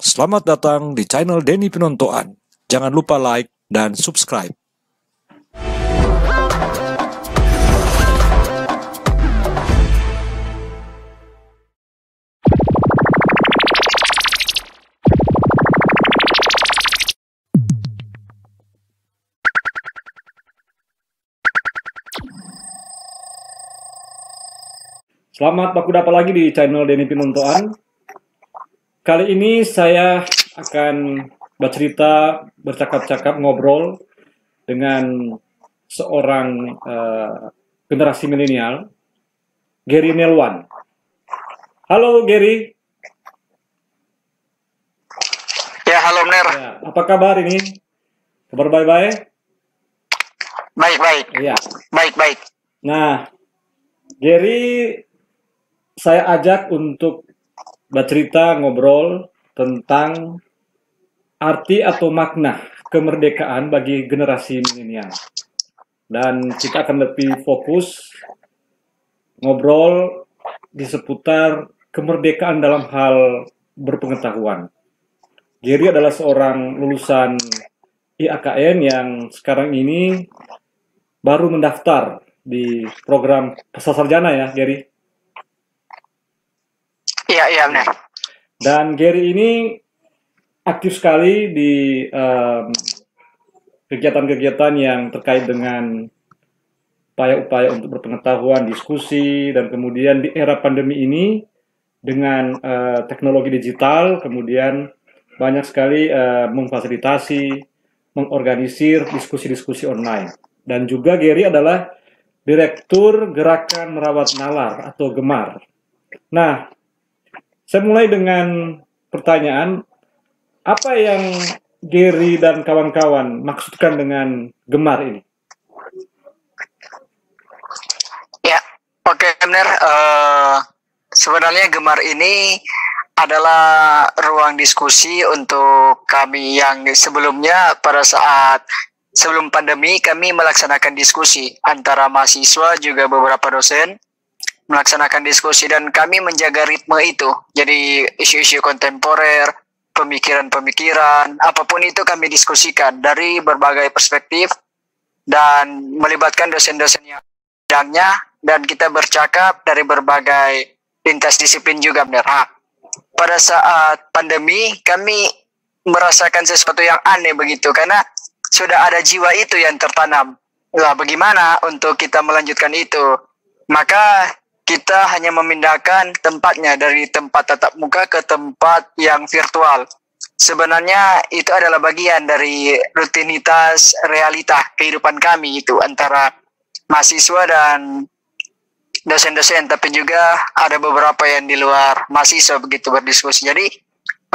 Selamat datang di channel Denny Pinontoan. Jangan lupa like dan subscribe. Selamat baku dapat lagi di channel Denny Pinontoan. Kali ini saya akan bercerita, bercakap-cakap, ngobrol dengan seorang generasi milenial, Gary Nelwan. Halo Gary. Ya, halo Mner. Ya, apa kabar ini? Kabar baik-baik? Baik-baik. Iya. Baik-baik. Nah, Gary, saya ajak untuk bercerita, ngobrol tentang arti atau makna kemerdekaan bagi generasi milenial. Dan kita akan lebih fokus ngobrol di seputar kemerdekaan dalam hal berpengetahuan. Gary adalah seorang lulusan IAKN yang sekarang ini baru mendaftar di program Pascasarjana ya, Gary? Iya benar. Dan Gary ini aktif sekali di kegiatan-kegiatan yang terkait dengan upaya-upaya untuk berpengetahuan, diskusi, dan kemudian di era pandemi ini dengan teknologi digital, kemudian banyak sekali memfasilitasi, mengorganisir diskusi-diskusi online. Dan juga Gary adalah Direktur Gerakan Merawat Nalar atau Gemar. Nah, saya mulai dengan pertanyaan, apa yang Gary dan kawan-kawan maksudkan dengan Gemar ini? Ya, oke Mner. Sebenarnya Gemar ini adalah ruang diskusi untuk kami yang sebelumnya pada saat sebelum pandemi kami melaksanakan diskusi antara mahasiswa juga beberapa dosen melaksanakan diskusi dan kami menjaga ritme itu. Jadi isu-isu kontemporer, pemikiran-pemikiran, apapun itu kami diskusikan dari berbagai perspektif dan melibatkan dosen-dosen yang bidangnya dan kita bercakap dari berbagai lintas disiplin juga benar. Pada saat pandemi kami merasakan sesuatu yang aneh begitu karena sudah ada jiwa itu yang tertanam. Lah bagaimana untuk kita melanjutkan itu? Maka kita hanya memindahkan tempatnya dari tempat tatap muka ke tempat yang virtual. Sebenarnya itu adalah bagian dari rutinitas realita kehidupan kami itu antara mahasiswa dan dosen-dosen, tapi juga ada beberapa yang di luar mahasiswa begitu berdiskusi. Jadi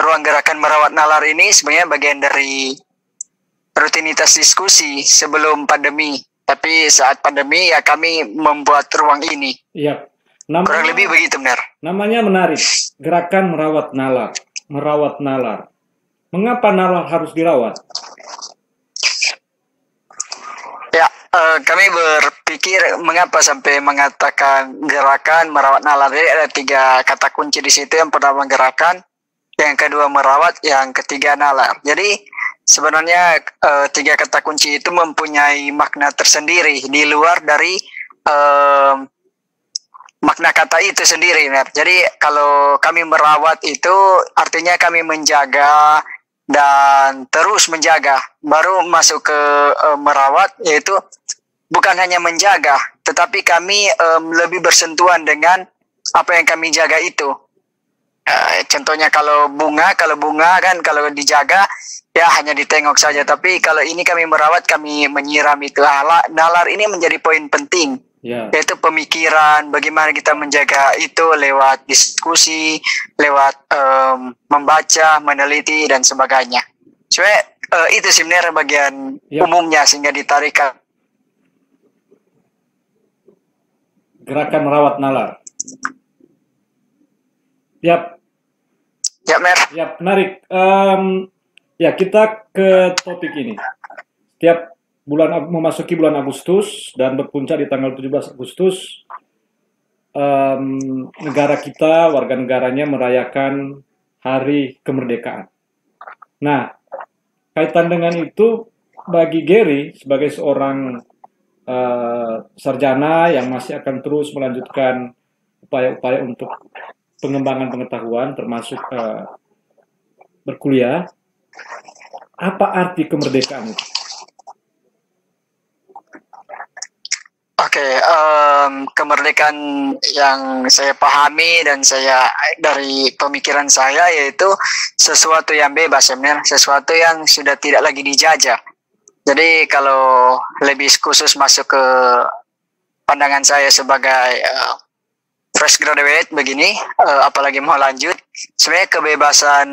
ruang gerakan merawat nalar ini sebenarnya bagian dari rutinitas diskusi sebelum pandemi. Tapi saat pandemi ya kami membuat ruang ini. Iya. Kurang lebih begitu benar. Namanya menarik, Gerakan Merawat Nalar. Merawat nalar. Mengapa nalar harus dirawat? Ya, kami berpikir mengapa sampai mengatakan gerakan merawat nalar. Jadi ada 3 kata kunci di situ. Yang pertama gerakan, yang kedua merawat, yang ketiga nalar. Jadi sebenarnya 3 kata kunci itu mempunyai makna tersendiri di luar dari makna kata itu sendiri. Jadi kalau kami merawat itu artinya kami menjaga dan terus menjaga. Baru masuk ke merawat, yaitu bukan hanya menjaga, tetapi kami lebih bersentuhan dengan apa yang kami jaga itu. Contohnya kalau bunga kan kalau dijaga ya hanya ditengok saja, tapi kalau ini kami merawat, kami menyiram itu. Nalar ini menjadi poin penting. Yaitu pemikiran, bagaimana kita menjaga itu lewat diskusi, lewat membaca, meneliti, dan sebagainya. Soalnya itu sebenarnya bagian umumnya sehingga ditarik Gerakan Merawat Nalar. Yap. Ya, Mer. Yap, menarik. Ya, kita ke topik ini. Setiap memasuki bulan Agustus dan berpuncak di tanggal 17 Agustus, negara kita, warga negaranya merayakan Hari Kemerdekaan. Nah, kaitan dengan itu, bagi Gary sebagai seorang sarjana yang masih akan terus melanjutkan upaya-upaya untuk pengembangan pengetahuan, termasuk berkuliah, apa arti kemerdekaan itu? Oke, kemerdekaan yang saya pahami dan saya dari pemikiran saya yaitu sesuatu yang bebas sebenarnya, sesuatu yang sudah tidak lagi dijajah. Jadi kalau lebih khusus masuk ke pandangan saya sebagai fresh graduate begini, apalagi mau lanjut, sebenarnya kebebasan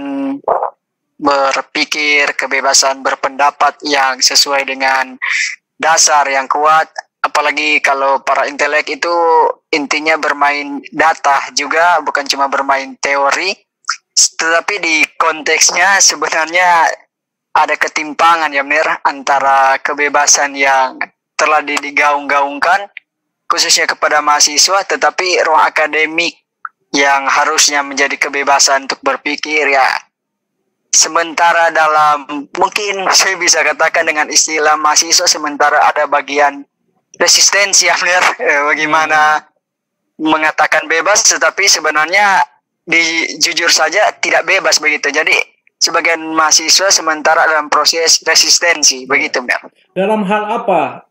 berpikir, kebebasan berpendapat yang sesuai dengan dasar yang kuat, apalagi kalau para intelek itu intinya bermain data juga, bukan cuma bermain teori, tetapi di konteksnya sebenarnya ada ketimpangan ya Mir, antara kebebasan yang telah digaung-gaungkan khususnya kepada mahasiswa, tetapi ruang akademik yang harusnya menjadi kebebasan untuk berpikir ya sementara dalam, mungkin saya bisa katakan dengan istilah mahasiswa sementara ada bagian resistensi ya Mir, bagaimana mengatakan bebas tetapi sebenarnya jujur saja tidak bebas begitu. Jadi sebagian mahasiswa sementara dalam proses resistensi begitu Mir. Dalam hal apa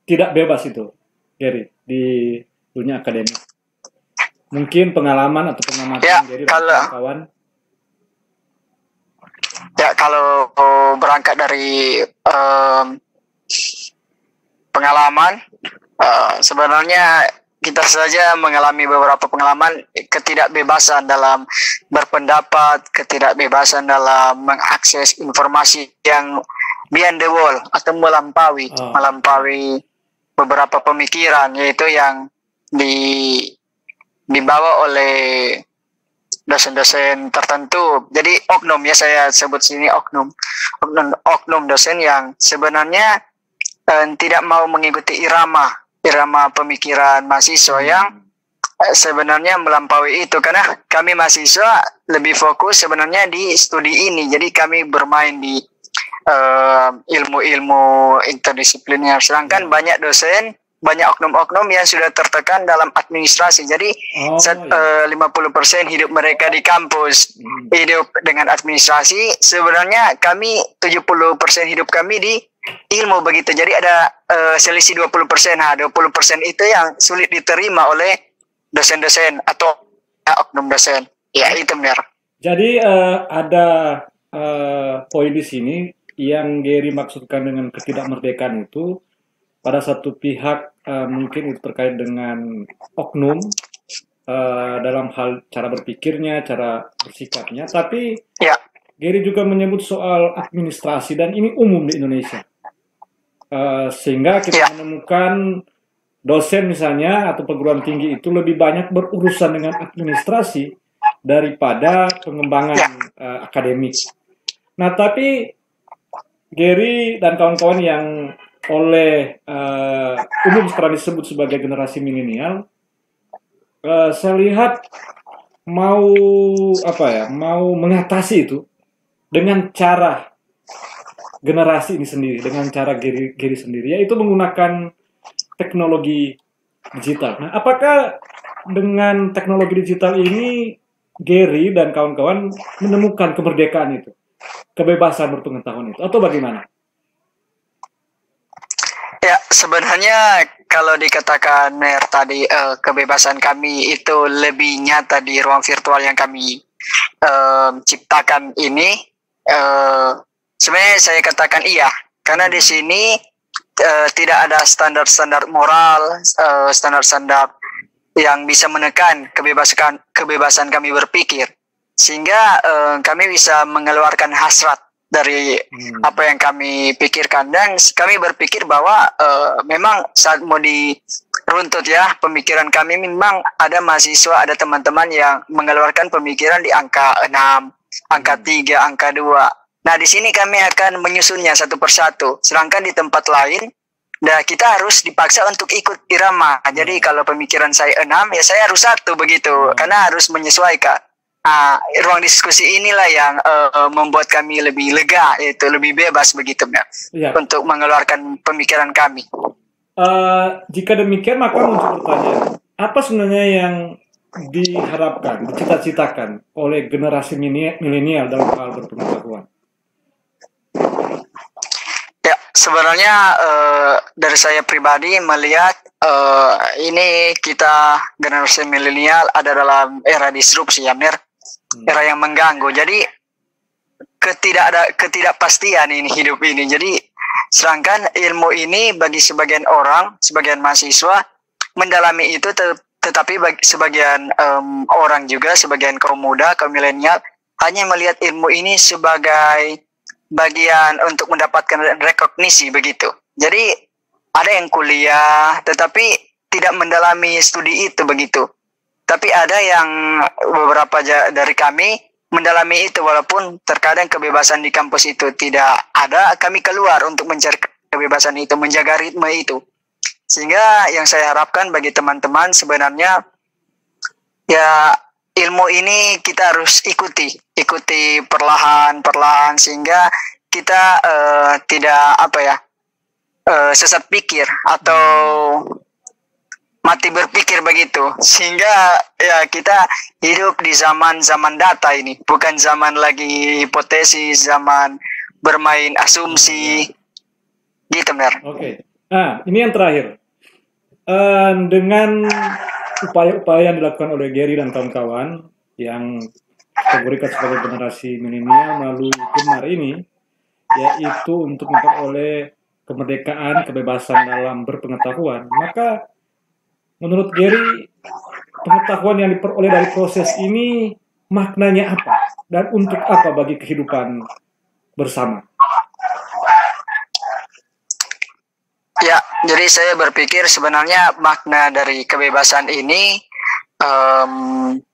tidak bebas itu, Gary, di dunia akademik? Mungkin pengalaman atau pengamatan ya, Gary dan kawan-kawan? Ya, kalau berangkat dari pengalaman, sebenarnya kita saja mengalami beberapa pengalaman ketidakbebasan dalam berpendapat, ketidakbebasan dalam mengakses informasi yang beyond the wall atau melampaui beberapa pemikiran, yaitu yang dibawa oleh dosen-dosen tertentu. Jadi oknum ya, saya sebut sini oknum dosen yang sebenarnya tidak mau mengikuti irama pemikiran mahasiswa yang sebenarnya melampaui itu, karena kami mahasiswa lebih fokus sebenarnya di studi ini. Jadi kami bermain di ilmu-ilmu interdisipliner, sedangkan banyak dosen, banyak oknum-oknum yang sudah tertekan dalam administrasi. Jadi 50% hidup mereka di kampus, hidup dengan administrasi. Sebenarnya kami 70% hidup kami di ilmu begitu. Jadi ada selisih 20%. Nah, 20% itu yang sulit diterima oleh dosen-dosen atau oknum dosen. Ya, itu benar. Jadi ada poin di sini yang Gary maksudkan dengan ketidakmerdekaan itu, pada satu pihak mungkin itu terkait dengan oknum dalam hal cara berpikirnya, cara bersikapnya, tapi ya, Gary juga menyebut soal administrasi, dan ini umum di Indonesia. Sehingga kita menemukan dosen misalnya atau perguruan tinggi itu lebih banyak berurusan dengan administrasi daripada pengembangan akademik. Nah, tapi Gary dan kawan-kawan yang oleh umum sekarang disebut sebagai generasi milenial, saya lihat mau mengatasi itu dengan cara generasi ini sendiri, dengan cara Gary sendiri, yaitu menggunakan teknologi digital. Nah, apakah dengan teknologi digital ini Gary dan kawan-kawan menemukan kemerdekaan itu, kebebasan berpengetahuan itu, atau bagaimana? Ya, sebenarnya kalau dikatakan Mer tadi kebebasan kami itu lebih nyata di ruang virtual yang kami ciptakan ini. Sebenarnya saya katakan iya, karena di sini tidak ada standar-standar moral, standar-standar yang bisa menekan kebebasan kami berpikir, sehingga kami bisa mengeluarkan hasrat dari apa yang kami pikirkan, dan kami berpikir bahwa memang saat mau diruntut ya pemikiran kami, memang ada mahasiswa, ada teman-teman yang mengeluarkan pemikiran di angka 6, angka 3, angka 2. Nah, di sini kami akan menyusunnya satu persatu, sedangkan di tempat lain kita harus dipaksa untuk ikut irama. Jadi kalau pemikiran saya 6, ya saya harus 1 begitu, karena harus menyesuaikan. ruang diskusi inilah yang membuat kami lebih lega, yaitu lebih bebas begitu, Ya. untuk mengeluarkan pemikiran kami. Jika demikian, maka muncul pertanyaan, apa sebenarnya yang diharapkan, dicita-citakan oleh generasi milenial dalam hal berpengetahuan? Ya, sebenarnya dari saya pribadi melihat ini kita generasi milenial ada dalam era disrupsi, ya, era yang mengganggu. Jadi ketidakpastian ini hidup ini. Jadi sedangkan ilmu ini bagi sebagian orang, sebagian mahasiswa mendalami itu, tetapi bagi sebagian orang juga, sebagian kaum muda, kaum milenial hanya melihat ilmu ini sebagai bagian untuk mendapatkan rekognisi begitu. Jadi ada yang kuliah tetapi tidak mendalami studi itu begitu. Tapi ada yang beberapa dari kami mendalami itu, walaupun terkadang kebebasan di kampus itu tidak ada, kami keluar untuk mencari kebebasan itu, menjaga ritme itu. Sehingga yang saya harapkan bagi teman-teman sebenarnya, ya, ilmu ini kita harus ikuti perlahan-perlahan sehingga kita tidak sesat pikir atau mati berpikir begitu, sehingga ya kita hidup di zaman data ini, bukan zaman lagi hipotesis, zaman bermain asumsi gitu, benar. Oke. Nah, ini yang terakhir. Dengan upaya-upaya yang dilakukan oleh Gary dan kawan-kawan yang kategorikan sebagai generasi milenial melalui Gemar ini, yaitu untuk memperoleh kemerdekaan, kebebasan dalam berpengetahuan, maka menurut Gary, pengetahuan yang diperoleh dari proses ini maknanya apa dan untuk apa bagi kehidupan bersama? Ya, jadi saya berpikir sebenarnya makna dari kebebasan ini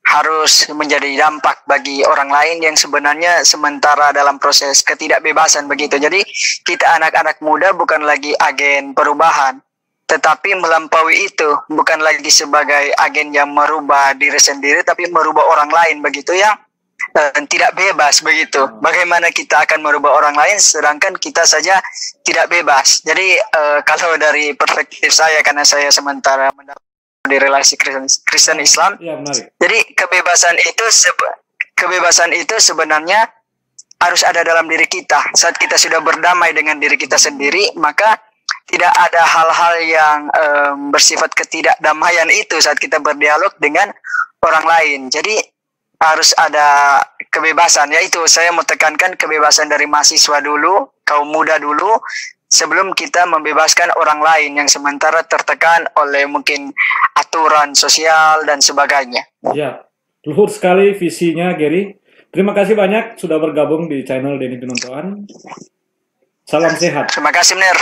harus menjadi dampak bagi orang lain yang sebenarnya sementara dalam proses ketidakbebasan begitu. Jadi kita anak-anak muda bukan lagi agen perubahan, tetapi melampaui itu, bukan lagi sebagai agen yang merubah diri sendiri, tapi merubah orang lain begitu ya. Tidak bebas begitu. Bagaimana kita akan merubah orang lain sedangkan kita saja tidak bebas. Jadi kalau dari perspektif saya, karena saya sementara di relasi Kristen Islam, ya, jadi kebebasan itu sebenarnya harus ada dalam diri kita. Saat kita sudah berdamai dengan diri kita sendiri, maka tidak ada hal-hal yang bersifat ketidakdamaian itu saat kita berdialog dengan orang lain. Jadi harus ada kebebasan, yaitu saya mau tekankan kebebasan dari mahasiswa dulu, kaum muda dulu, sebelum kita membebaskan orang lain yang sementara tertekan oleh mungkin aturan sosial dan sebagainya. Ya, luhur sekali visinya Gary. Terima kasih banyak sudah bergabung di channel Denny Pinontoan. Salam sehat. Terima kasih, Ner.